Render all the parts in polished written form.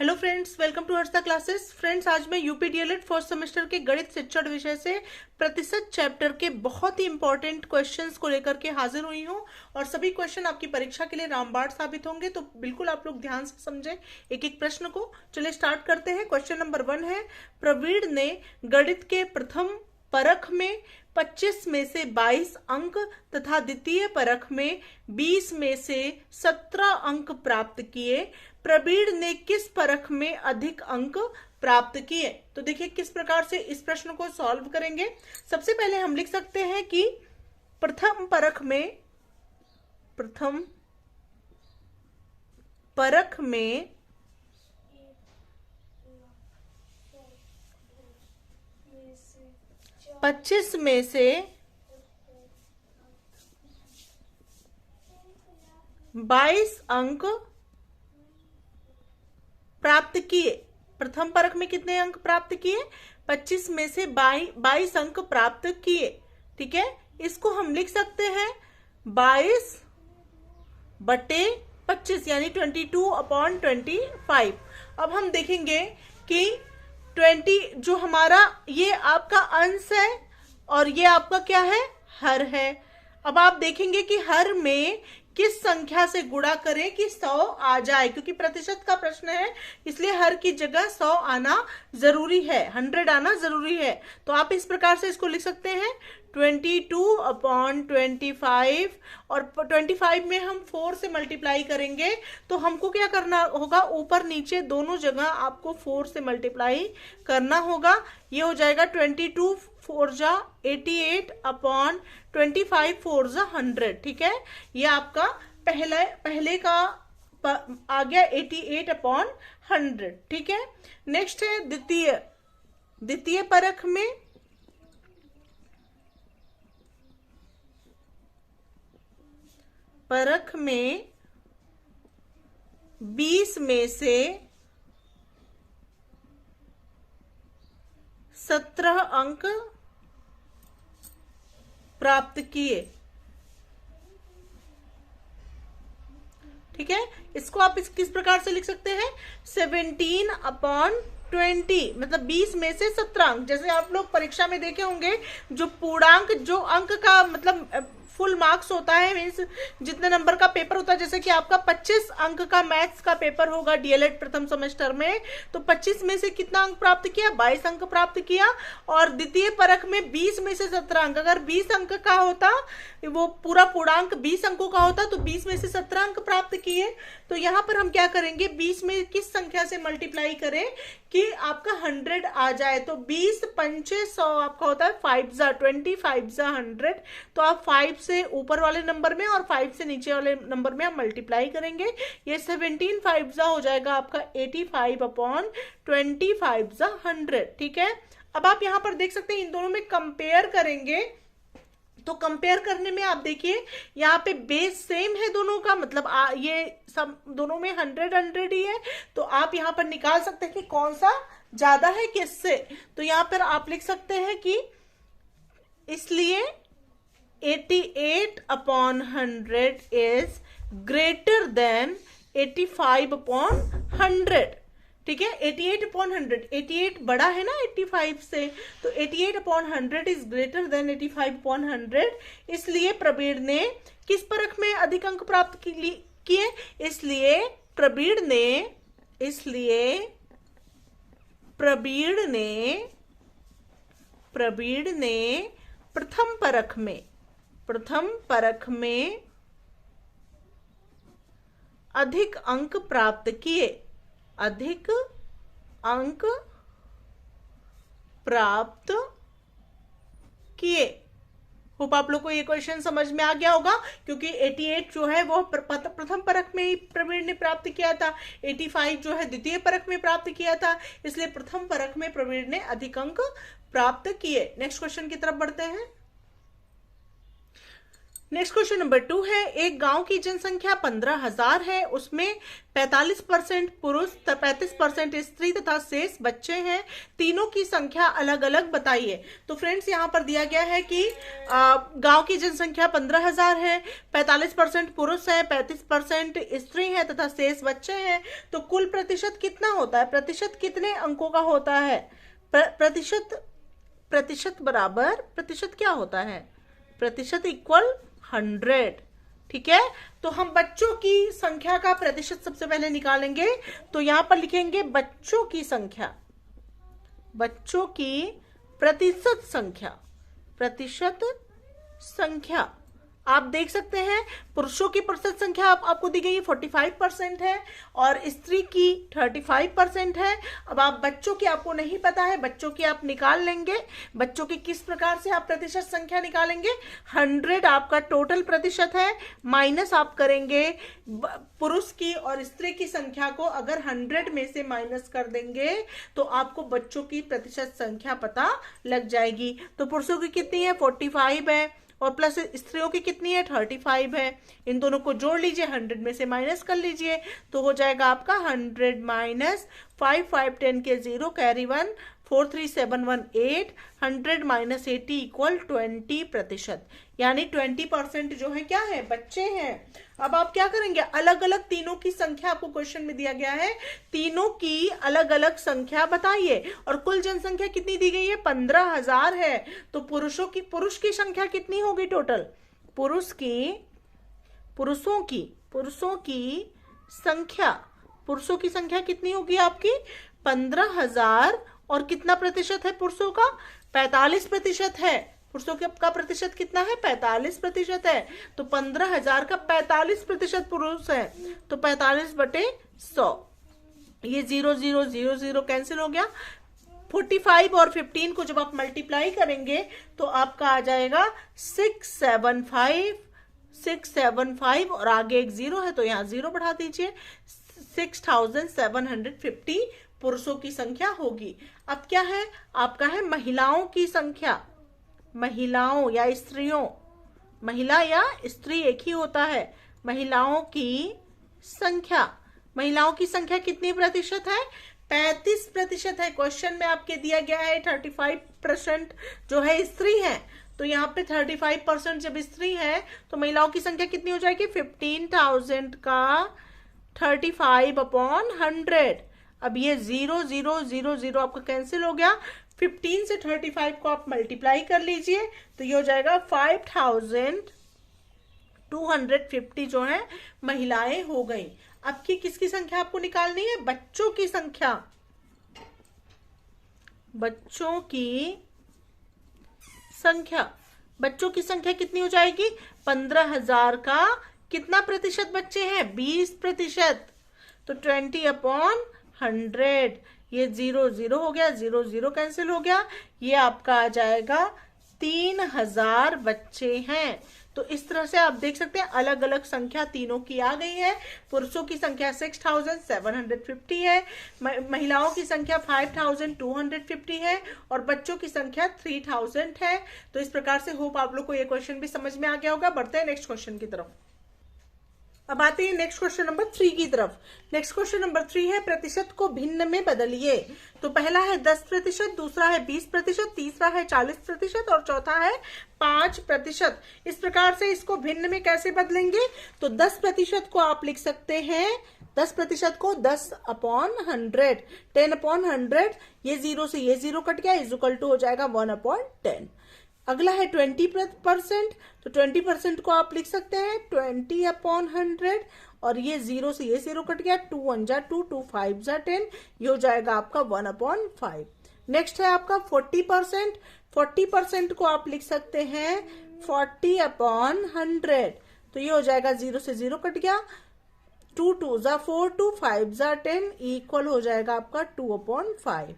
Hello friends, welcome to Harshada classes. Friends, आज मैं UP DElEd first semester के गणित शिक्षण विषय से प्रतिशत चैप्टर के बहुत ही इंपॉर्टेंट क्वेश्चंस को लेकर के हाजिर हुई हूं और सभी क्वेश्चन आपकी परीक्षा के लिए रामबाण साबित होंगे, तो बिल्कुल आप लोग ध्यान से समझें एक एक प्रश्न को। चलिए स्टार्ट करते हैं। क्वेश्चन नंबर 1 है, प्रवीण ने गणित के प्रथम परख में 25 में से 22 अंक तथा द्वितीय परख में 20 में से 17 अंक प्राप्त किए। प्रवीण ने किस परख में अधिक अंक प्राप्त किए? तो देखिए किस प्रकार से इस प्रश्न को सॉल्व करेंगे। सबसे पहले हम लिख सकते हैं कि प्रथम परख में 25 में से 22 अंक प्राप्त किए। प्रथम परख में कितने अंक प्राप्त किए? 25 में से 22 अंक प्राप्त किए। ठीक है, इसको हम लिख सकते हैं 22/25 यानी 22/25। अब हम देखेंगे कि 20 जो हमारा ये आपका अंश है और ये आपका क्या है, हर है। अब आप देखेंगे कि हर में किस संख्या से गुणा करें कि 100 आ जाए, क्योंकि प्रतिशत का प्रश्न है इसलिए हर की जगह 100 आना जरूरी है, 100 आना जरूरी है। तो आप इस प्रकार से इसको लिख सकते हैं 22/25 और 25 में हम 4 से मल्टीप्लाई करेंगे तो हमको क्या करना होगा, ऊपर नीचे दोनों जगह आपको 4 से मल्टीप्लाई करना होगा। ये हो जाएगा 22 4 जा 88/25 4 जा 100। ठीक है, ये आपका पहले का आ गया 88/100। ठीक है, नेक्स्ट है द्वितीय परख में 20 में से 17 अंक प्राप्त किए। ठीक है, इसको आप किस प्रकार से लिख सकते हैं 17/20 मतलब 20 में से 17 अंक। जैसे आप लोग परीक्षा में देखे होंगे जो पूर्णांक जो अंक का मतलब फुल मार्क्स होता है, मीन्स जितने नंबर का पेपर होता है, जैसे कि आपका 25 अंक का मैथ्स का पेपर होगा डीएलएड प्रथम सेमेस्टर में, तो 25 में से कितना अंक प्राप्त किया, 22 अंक प्राप्त किया। और द्वितीय परख में 20 में से 17 अंक, अगर 20 अंक का होता, वो पूरा पूर्णांक 20 अंकों का होता तो 20 में से 17 अंक प्राप्त किए। तो यहाँ पर हम क्या करेंगे, 20 में किस संख्या से मल्टीप्लाई करें कि आपका 100 आ जाए। तो 20 पंचे 100 आपका होता है 5 जा 25 जा 100। तो आप 5 से ऊपर वाले नंबर में और 5 से नीचे वाले नंबर में आप मल्टीप्लाई करेंगे। ये 17 5 जा हो जाएगा आपका 85/25 जा 100। ठीक है, अब आप यहाँ पर देख सकते हैं इन दोनों में कंपेयर करेंगे तो कंपेयर करने में आप देखिए यहाँ पे बेस सेम है दोनों का, मतलब ये सब दोनों में 100 ही है। तो आप यहाँ पर निकाल सकते हैं कि कौन सा ज्यादा है किससे। तो यहाँ पर आप लिख सकते हैं कि इसलिए 88/100 इज ग्रेटर देन 85/100। ठीक है, 88/100, 88 बड़ा है ना 85 से, तो 88/100 इज ग्रेटर देन 85/100। इसलिए प्रवीण ने किस परख में अधिक अंक प्राप्त किए? इसलिए प्रवीण ने प्रथम परख में अधिक अंक प्राप्त किए। होप आप लोग को ये क्वेश्चन समझ में आ गया होगा, क्योंकि 88 जो है वो प्रथम परख में ही प्रवीण ने प्राप्त किया था, 85 जो है द्वितीय परख में प्राप्त किया था, इसलिए प्रथम परख में प्रवीण ने अधिक अंक प्राप्त किए। नेक्स्ट क्वेश्चन की तरफ बढ़ते हैं। नेक्स्ट क्वेश्चन नंबर 2 है, एक गांव की जनसंख्या 15,000 है, उसमें 45% पुरुष, 35% स्त्री तथा शेष बच्चे हैं, तीनों की संख्या अलग अलग बताइए। तो फ्रेंड्स यहाँ पर दिया गया है कि गांव की जनसंख्या 15,000 है, 45% पुरुष है, 35% स्त्री है तथा शेष बच्चे हैं। तो कुल प्रतिशत कितना होता है? प्रतिशत कितने अंकों का होता है? प्रतिशत बराबर प्रतिशत क्या होता है? प्रतिशत इक्वल 100। ठीक है, तो हम बच्चों की संख्या का प्रतिशत सबसे पहले निकालेंगे। तो यहां पर लिखेंगे बच्चों की संख्या, बच्चों की प्रतिशत संख्या। आप देख सकते हैं पुरुषों की प्रतिशत संख्या आपको दी गई 45% है और स्त्री की 35% है। अब आप बच्चों की आपको नहीं पता है, बच्चों की आप निकाल लेंगे। बच्चों की किस प्रकार से आप प्रतिशत संख्या निकालेंगे? 100 आपका टोटल प्रतिशत है, माइनस आप करेंगे पुरुष की और स्त्री की संख्या को। अगर 100 में से माइनस कर देंगे तो आपको बच्चों की प्रतिशत संख्या पता लग जाएगी। तो पुरुषों की कितनी है? 45 है और प्लस स्त्रियों की कितनी है? 35 है। इन दोनों को जोड़ लीजिए, 100 में से माइनस कर लीजिए, तो हो जाएगा आपका 100 माइनस 5 5 10 के 0 कैरी 1 4 3 7 1 8 100 माइनस 80 इक्वल 20%। यानी 20% जो है क्या है? बच्चे हैं। अब आप क्या करेंगे? अलग अलग तीनों की संख्या आपको क्वेश्चन में दिया गया है, तीनों की अलग अलग संख्या बताइए। और कुल जनसंख्या कितनी दी गई है? 15,000 है। तो पुरुष की संख्या कितनी होगी टोटल? पुरुषों की संख्या कितनी होगी आपकी? 15,000। और कितना प्रतिशत है पुरुषों का? 45% है। पुरुषों का प्रतिशत कितना है? 45% है। तो 15,000 का 45% पुरुष है, तो 45/100। ये 0 0 0 0 कैंसिल हो गया। 45 और 15 को जब आप मल्टीप्लाई करेंगे तो आपका आ जाएगा 675 और आगे एक 0 है तो यहाँ 0 बढ़ा दीजिए। 6,750 पुरुषों की संख्या होगी। अब क्या है? आपका है महिलाओं की संख्या, महिलाओं या स्त्रियों, महिला या स्त्री एक ही होता है। महिलाओं की संख्या कितनी प्रतिशत है? 35% है। क्वेश्चन में आपके दिया गया है 35% जो है स्त्री है, तो यहाँ पे 35% जब स्त्री है तो महिलाओं की संख्या कितनी हो जाएगी? 15,000 का 35/100। अब ये 0 0 0 0 आपका कैंसिल हो गया। 15 से 35 को आप मल्टीप्लाई कर लीजिए तो ये हो जाएगा 5,250 जो है महिलाएं हो गई। अब की किसकी संख्या आपको निकालनी है? बच्चों की संख्या। बच्चों की संख्या कितनी हो जाएगी? 15,000 का कितना प्रतिशत बच्चे हैं? 20%। तो 20/100। ये 0 0 हो गया, 0 0 कैंसिल हो गया। ये आपका आ जाएगा 3,000 बच्चे हैं। तो इस तरह से आप देख सकते हैं अलग अलग संख्या तीनों की आ गई है। पुरुषों की संख्या 6,750 है, महिलाओं की संख्या 5,250 है और बच्चों की संख्या 3,000 है। तो इस प्रकार से होप आप लोग को ये क्वेश्चन भी समझ में आ गया होगा। बढ़ते हैं नेक्स्ट क्वेश्चन की तरफ। अब आते हैं नेक्स्ट क्वेश्चन नंबर 3 की तरफ। नेक्स्ट क्वेश्चन नंबर 3 है, प्रतिशत को भिन्न में बदलिए। तो पहला है 10%, दूसरा है 20%, तीसरा है 40% और चौथा है 5%। इस प्रकार से इसको भिन्न में कैसे बदलेंगे? तो 10% को आप लिख सकते हैं, 10% को 10/100, 10/100। ये 0 से ये 0 कट गया, इज इक्वल टू हो जाएगा 1/10। अगला है 20%, तो 20% को आप लिख सकते हैं 20/100 और ये 0 से ये 0 कट गया, 2 1 जा 2, 2 5 जा 10, ये हो जाएगा आपका 1/5। नेक्स्ट है आपका 40%, 40% को आप लिख सकते हैं 40/100, तो ये हो जाएगा 0 से 0 कट गया, 2 2 जा 4, 2 5 जा 10, इक्वल हो जाएगा आपका 2/5।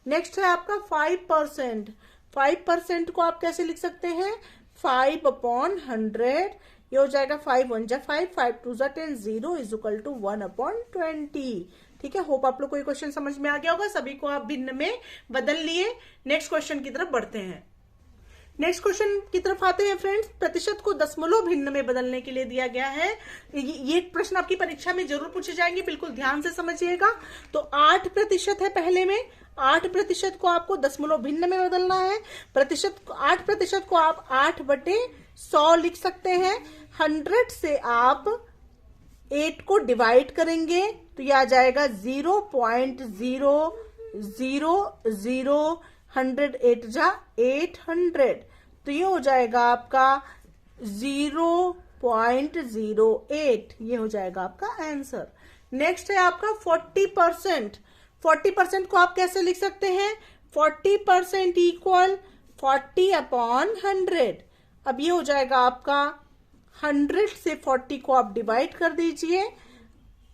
नेक्स्ट है आपका 5%, 5% को आप कैसे लिख सकते हैं? 5/100, ये हो जाएगा 5 1 जा 5, 5 2 जा 10, 0 इज इक्वल टू 1/20। ठीक है, होप आप लोग को ये क्वेश्चन समझ में आ गया होगा। सभी को आप भिन्न में बदल लिए। नेक्स्ट क्वेश्चन की तरफ बढ़ते हैं। नेक्स्ट क्वेश्चन की तरफ आते हैं फ्रेंड्स। प्रतिशत को दशमलव भिन्न में बदलने के लिए दिया गया है। ये प्रश्न आपकी परीक्षा में जरूर पूछे जाएंगे, बिल्कुल ध्यान से समझिएगा। तो 8% है पहले में, 8% को आपको दशमलव भिन्न में बदलना है। 8% को आप 8/100 लिख सकते हैं। 100 से आप 8 को डिवाइड करेंगे तो ये आ जाएगा 0.0000। 100 8 जा 800, तो ये हो जाएगा आपका 0.08। ये हो जाएगा आपका आंसर। नेक्स्ट है आपका 40%। 40% को आप कैसे लिख सकते हैं? 40% इक्वल 40/100। अब ये हो जाएगा आपका 100 से 40 को आप डिवाइड कर दीजिए,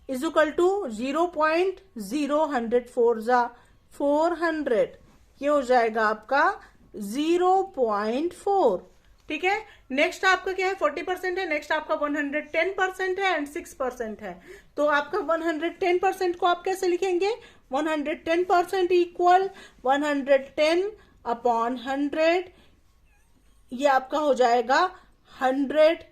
इज इक्वल टू 0.0104 जा 400। ये हो जाएगा आपका 0.4। ठीक है। नेक्स्ट आपका क्या है? 40% है। नेक्स्ट आपका 110% है एंड 6% है। तो आपका 110% को आप कैसे लिखेंगे? 110% इक्वल 110/100। ये आपका हो जाएगा 100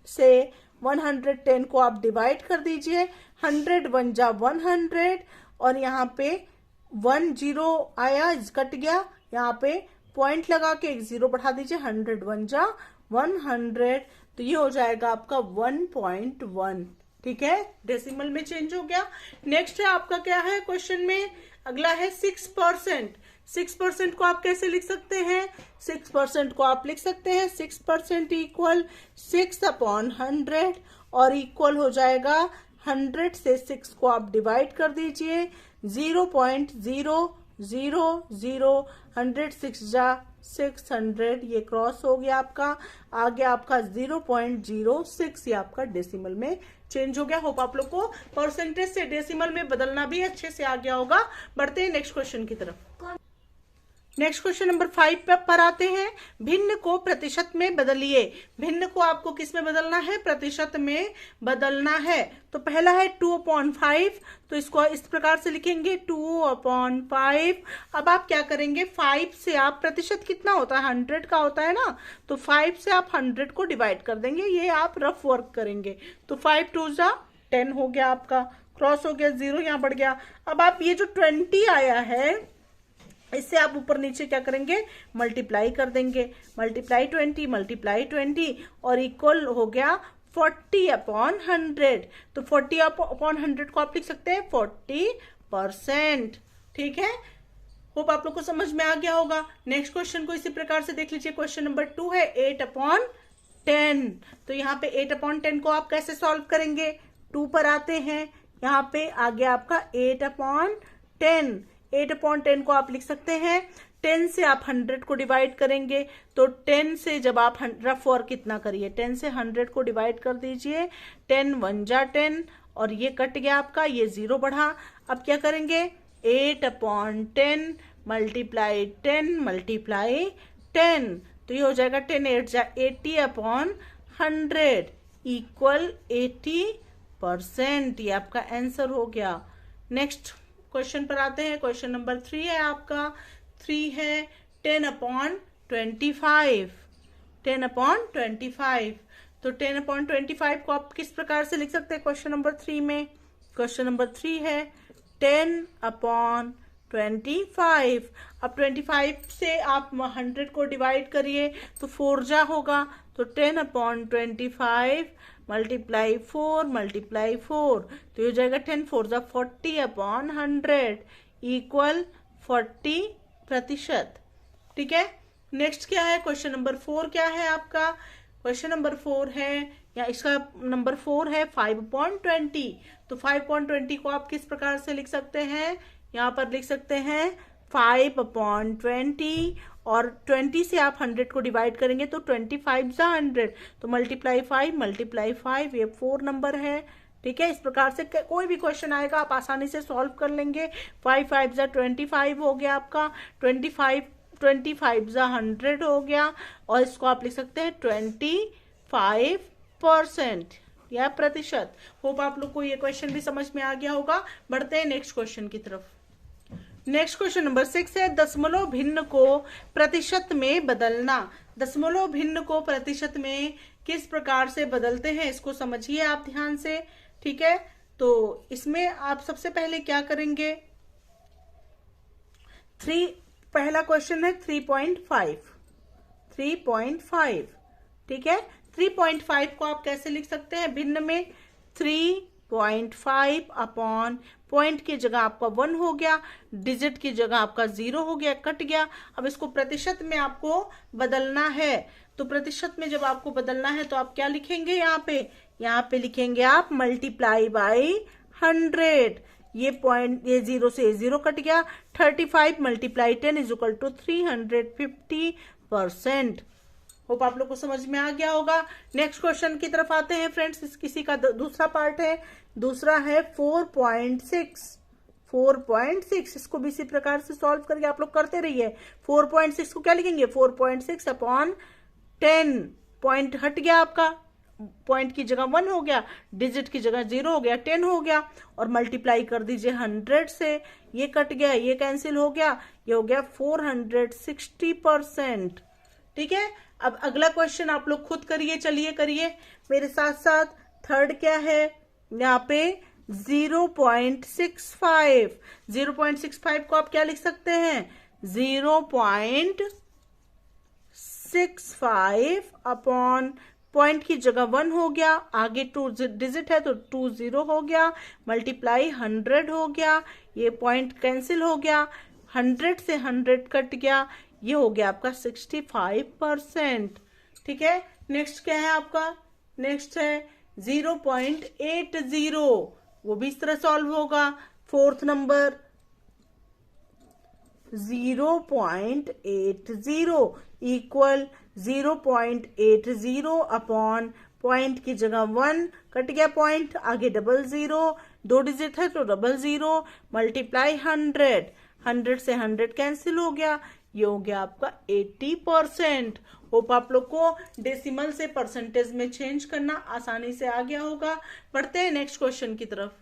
से 110 को आप डिवाइड कर दीजिए, 100 1 जा 100 और यहाँ पे 1 0 आया, कट गया, यहाँ पे पॉइंट लगा के एक 0 बढ़ा दीजिए, 100 1 जा 100। तो ये हो जाएगा आपका 1.1। ठीक है, डेसिमल में चेंज हो गया। नेक्स्ट है आपका क्या है क्वेश्चन में? अगला है 6%। 6% को आप कैसे लिख सकते हैं? 6% को आप लिख सकते हैं 6% इक्वल 6/100 और इक्वल हो जाएगा 100 से 6 को आप डिवाइड कर दीजिए, 0.000। 100 6 जा 600, ये क्रॉस हो गया आपका। आगे आपका 0.06, ये आपका डेसिमल में चेंज हो गया। होप आप लोग को परसेंटेज से डेसिमल में बदलना भी अच्छे से आ गया होगा। बढ़ते हैं नेक्स्ट क्वेश्चन की तरफ। नेक्स्ट क्वेश्चन नंबर 5 पर आते हैं। भिन्न को प्रतिशत में बदलिए। भिन्न को आपको किस में बदलना है? प्रतिशत में बदलना है। तो पहला है 2/5, तो इसको इस प्रकार से लिखेंगे 2/5। अब आप क्या करेंगे? 5 से आप, प्रतिशत कितना होता है? 100 का होता है ना, तो 5 से आप 100 को डिवाइड कर देंगे। ये आप रफ वर्क करेंगे। तो 5 2 जा 10 हो गया आपका, क्रॉस हो गया, 0 यहाँ बढ़ गया। अब आप ये जो 20 आया है, इससे आप ऊपर नीचे क्या करेंगे? मल्टीप्लाई कर देंगे। मल्टीप्लाई 20 और इक्वल हो गया 40/100। तो 40/100 को आप लिख सकते हैं 40%। ठीक है, होप आप लोग को समझ में आ गया होगा। नेक्स्ट क्वेश्चन को इसी प्रकार से देख लीजिए। क्वेश्चन नंबर 2 है 8/10। तो यहाँ पे 8/10 को आप कैसे सॉल्व करेंगे? 2 पर आते हैं, यहाँ पे आ गया आपका 8/10। 8/10 को आप लिख सकते हैं 10 से आप 100 को डिवाइड करेंगे। तो 10 से जब आप रफ और कितना करिए, 10 से 100 को डिवाइड कर दीजिए, 10 1 जा 10 और ये कट गया आपका, ये 0 बढ़ा। अब क्या करेंगे? 8/10 मल्टीप्लाई 10 मल्टीप्लाई 10, तो ये हो जाएगा 10 8 जा 80/100 इक्वल 80%। ये आपका आंसर हो गया। नेक्स्ट क्वेश्चन पर आते हैं। क्वेश्चन नंबर 3 है आपका। 3 है 10/25। 10/25, तो 10/25 को आप किस प्रकार से लिख सकते हैं क्वेश्चन नंबर 3 में? क्वेश्चन नंबर 3 है 10/25। अब 25 से आप 100 को डिवाइड करिए तो 4 जा होगा, तो 10/25 मल्टीप्लाई 4 मल्टीप्लाई 4, तो ये हो जाएगा 10 4 जा 40/100 इक्वल 40%। ठीक है। नेक्स्ट क्या है? क्वेश्चन नंबर 4 क्या है आपका? क्वेश्चन नंबर 4 है, या इसका नंबर 4 है 5/20। तो 5/20 को आप किस प्रकार से लिख सकते हैं? यहाँ पर लिख सकते हैं 5/20 और 20 से आप 100 को डिवाइड करेंगे तो 25 जा 100, तो मल्टीप्लाई 5 मल्टीप्लाई 5, ये 4 नंबर है। ठीक है, इस प्रकार से कोई भी क्वेश्चन आएगा आप आसानी से सॉल्व कर लेंगे। 5 5 जा 25 हो गया आपका, 25 जा 100 हो गया और इसको आप लिख सकते हैं 25% या प्रतिशत। होप आप लोग को ये क्वेश्चन भी समझ में आ गया होगा। बढ़ते हैं नेक्स्ट क्वेश्चन की तरफ। नेक्स्ट क्वेश्चन नंबर 6 है दशमलव भिन्न को प्रतिशत में बदलना। दशमलव भिन्न को प्रतिशत में किस प्रकार से बदलते हैं, इसको समझिए आप ध्यान से। ठीक है, तो इसमें आप सबसे पहले क्या करेंगे, पहला क्वेश्चन है 3.5। ठीक है, 3.5 को आप कैसे लिख सकते हैं भिन्न में, 3.5 अपॉन पॉइंट की जगह आपका 1 हो गया, डिजिट की जगह आपका 0 हो गया, कट गया। अब इसको प्रतिशत में आपको बदलना है, तो प्रतिशत में जब आपको बदलना है तो आप क्या लिखेंगे, यहाँ पे लिखेंगे आप मल्टीप्लाई बाई 100। ये पॉइंट, ये 0 से 0 कट गया, 35 multiply 10 is equal to 350%। Hope आप लोग को समझ में आ गया होगा। नेक्स्ट क्वेश्चन की तरफ आते हैं फ्रेंड्स, किसी का दूसरा पार्ट है, दूसरा है 4.6। इसको भी इसी प्रकार से सॉल्व करके आप लोग करते रहिए। 4.6 को क्या लिखेंगे, 4.6 अपॉन 10, पॉइंट हट गया आपका, पॉइंट की जगह 1 हो गया, डिजिट की जगह 0 हो गया, 10 हो गया, और मल्टीप्लाई कर दीजिए 100 से, ये कट गया, ये कैंसिल हो गया, ये हो गया 460%। ठीक है, अब अगला क्वेश्चन आप लोग खुद करिए, चलिए करिए मेरे साथ साथ। थर्ड क्या है, यहाँ पे 0.65। 0.65 को आप क्या लिख सकते हैं, 0.65 अपॉन पॉइंट की जगह 1 हो गया, आगे 2 डिजिट है तो 2 0 हो गया, मल्टीप्लाई 100 हो गया, ये पॉइंट कैंसिल हो गया, 100 से 100 कट गया, ये हो गया आपका 65%। ठीक है, नेक्स्ट क्या है आपका, नेक्स्ट है 0.80, वो भी इस तरह सॉल्व होगा। Fourth number 0.80 equal 0.80 upon point की जगह 1, कट गया पॉइंट, आगे 00, 2 डिजिट है तो 00, मल्टीप्लाई 100 से 100 कैंसिल हो गया, ये हो गया आपका 80%। होप आप लोग को डेसिमल से परसेंटेज में चेंज करना आसानी से आ गया होगा। पढ़ते हैं नेक्स्ट क्वेश्चन की तरफ।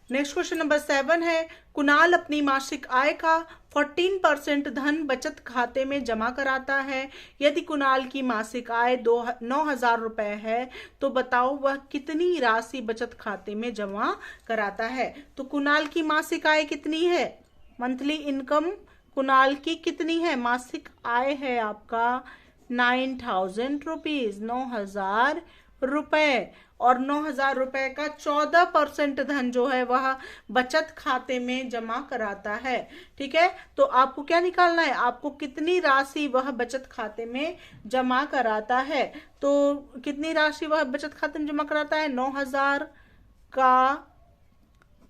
नेक्स्ट क्वेश्चन नंबर 7 है, कुणाल अपनी मासिक आय का 14% धन बचत खाते में जमा कराता है। यदि कुणाल की मासिक आय 9,000 रुपए है तो बताओ वह कितनी राशि बचत खाते में जमा कराता है। तो कुणाल की मासिक आय कितनी है, मंथली इनकम कुणाल की कितनी है, मासिक आय है आपका 9,000 रुपीज, 9,000 रुपए, और 9,000 रुपए का 14% धन जो है वह बचत खाते में जमा कराता है। ठीक है, तो आपको क्या निकालना है, आपको कितनी राशि वह बचत खाते में जमा कराता है। तो कितनी राशि वह बचत खाते में जमा कराता है, 9,000 का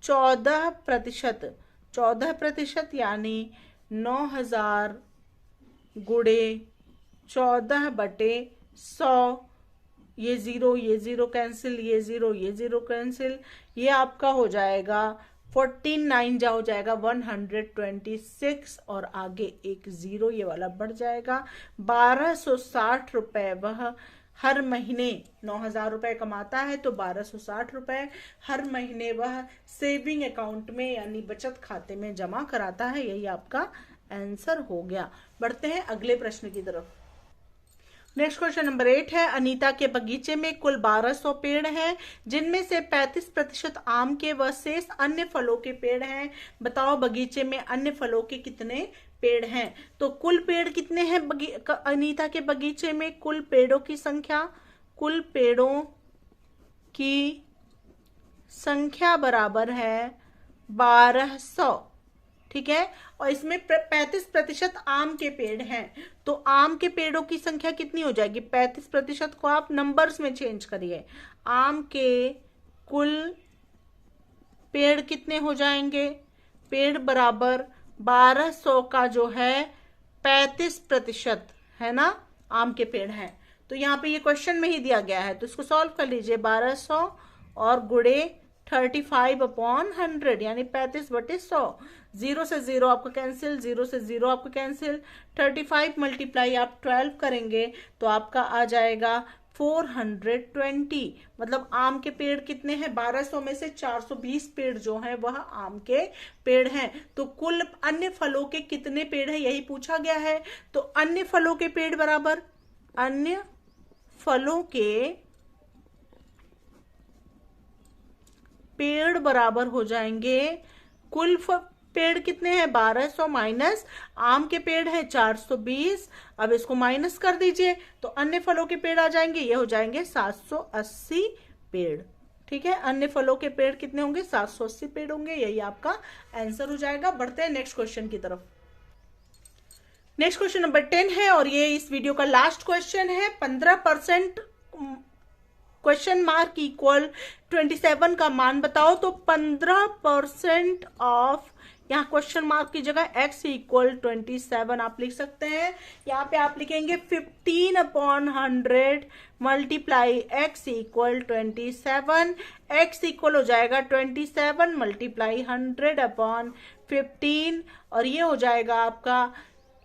14% यानी 9,000 गुणे 14/100, ये 0 कैंसिल, ये 0 कैंसिल, ये आपका हो जाएगा 49 हो जाएगा 126, और आगे एक 0 ये वाला बढ़ जाएगा 1260 रुपए। वह हर महीने 9,000 रुपए कमाता है तो 1260 रुपए हर महीने वह सेविंग अकाउंट में यानी बचत खाते में जमा कराता है। यही आपका आंसर हो गया। बढ़ते हैं अगले प्रश्न की तरफ। नेक्स्ट क्वेश्चन नंबर 8 है, अनीता के बगीचे में कुल 1200 पेड़ हैं, जिनमें से 35% आम के व शेष अन्य फलों के पेड़ हैं। बताओ बगीचे में अन्य फलों के कितने पेड़ हैं। तो कुल पेड़ कितने हैं अनीता के बगीचे में, कुल पेड़ों की संख्या, कुल पेड़ों की संख्या बराबर है 1200। ठीक है, और इसमें 35% आम के पेड़ हैं, तो आम के पेड़ों की संख्या कितनी हो जाएगी, 35% को आप नंबर्स में चेंज करिए, आम के कुल पेड़ कितने हो जाएंगे, पेड़ बराबर 1200 का जो है 35% है ना, आम के पेड़ हैं। तो यहाँ पे ये क्वेश्चन में ही दिया गया है, तो इसको सॉल्व कर लीजिए, 1200 और गुणे 35/100 यानी 35/100, 0 से 0 आपका कैंसिल, 0 से 0 आपका कैंसिल, 35 मल्टीप्लाई आप 12 करेंगे तो आपका आ जाएगा 420। मतलब आम के पेड़ कितने हैं, 1200 में से 420 पेड़ जो हैं वह आम के पेड़ हैं। तो कुल अन्य फलों के कितने पेड़ हैं यही पूछा गया है। तो अन्य फलों के पेड़ बराबर अन्य फलों के पेड़ बराबर हो जाएंगे कुल पेड़ कितने हैं 1200 माइनस आम के पेड़ हैं 420। अब इसको माइनस कर दीजिए तो अन्य फलों के पेड़ आ जाएंगे, ये हो जाएंगे 780 पेड़। ठीक है, अन्य फलों के पेड़ कितने होंगे 780 पेड़ होंगे, यही आपका आंसर हो जाएगा। बढ़ते हैं नेक्स्ट क्वेश्चन की तरफ। नेक्स्ट क्वेश्चन नंबर 10 है और ये इस वीडियो का लास्ट क्वेश्चन है। 15% क्वेश्चन मार्क इक्वल 27 का मान बताओ। तो 15% ऑफ, यहाँ क्वेश्चन मार्क की जगह x इक्वल 27 आप लिख सकते हैं। यहाँ पे आप लिखेंगे 15/100 multiply x equal 27। x equal हो जाएगा 27 मल्टीप्लाई 100/15 और ये हो जाएगा आपका,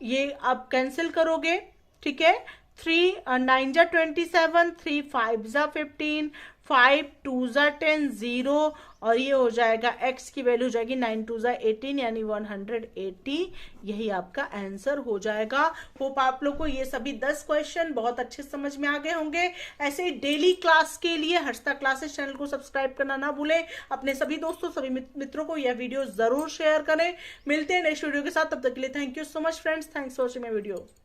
ये आप कैंसिल करोगे। ठीक है, 3 9 जा 27, 3 5 जा 15, 5 2 जा 10, 0 और ये हो जाएगा x की वैल्यू हो जाएगी 9 2 जा 18 यानी 180। यही आपका आंसर हो जाएगा। होप आप लोग को ये सभी 10 क्वेश्चन बहुत अच्छे समझ में आ गए होंगे। ऐसे ही डेली क्लास के लिए हर्षिता क्लासेस चैनल को सब्सक्राइब करना ना भूलें। अपने सभी दोस्तों सभी मित्रों को यह वीडियो जरूर शेयर करें। मिलते हैं नेक्स्ट वीडियो के साथ, तब तक के लिए thank you so much friends, thanks for watching my video.